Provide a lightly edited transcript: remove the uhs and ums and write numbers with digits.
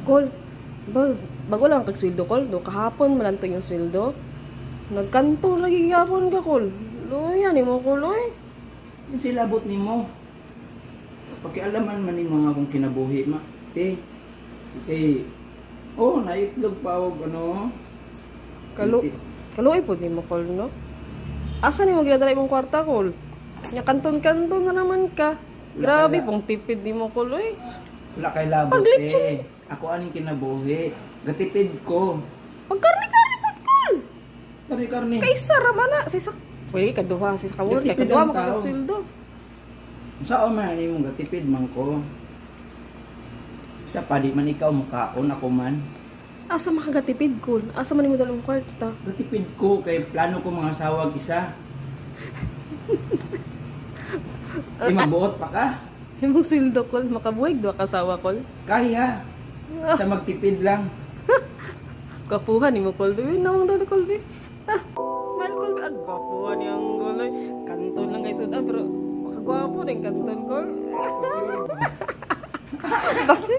Kol, bago lang kag-sweldo, Kol. Do, kahapon malanto yung sweldo. Nagkanto lagi yapon ka, Kol. Luya ni mo, Kol, oy. Yung silabot ni mo. Pakialaman man ni mga kung kinabuhi ma. Naitlog pa og ano. Kaluoy po ni mo, Kol, no? Asa ni mo ginadala imong kwarta, Kol? Nya kanton-kanton na naman ka. Grabe pong tipid ni mo, Kol, oy. Wala kay labot Paglitsyon. Ako aning kinabuhi. Gatipid ko. Pagkarni-karni po, Kol. Karni-karni. Kaysa ramana sa isa. Pwede kaduha sa isa ka work. Kaya Tipid kaduha ang mo ka tao. sweldo. Saan man ni mong gatipid man ko. Sa padi man ikaw mukaon ako man. Asa makagatipid, Kol? Asa man mo dalang kwarta? Gatipid ko kay plano ko mga sawag isa. Magbuot pa ka. Imong sweldo, Kol. Makabuhig doa kasawa, Kol. Kaya. Sa magtipid lang. Kapuhan ni mo, Kol. Uy, nawang daw ni Kol, be. Smile, Kol, be. Kapuhan niyang Kol, oy. Kanton lang kayo sudan, pero makagwapo din kanton, Kol.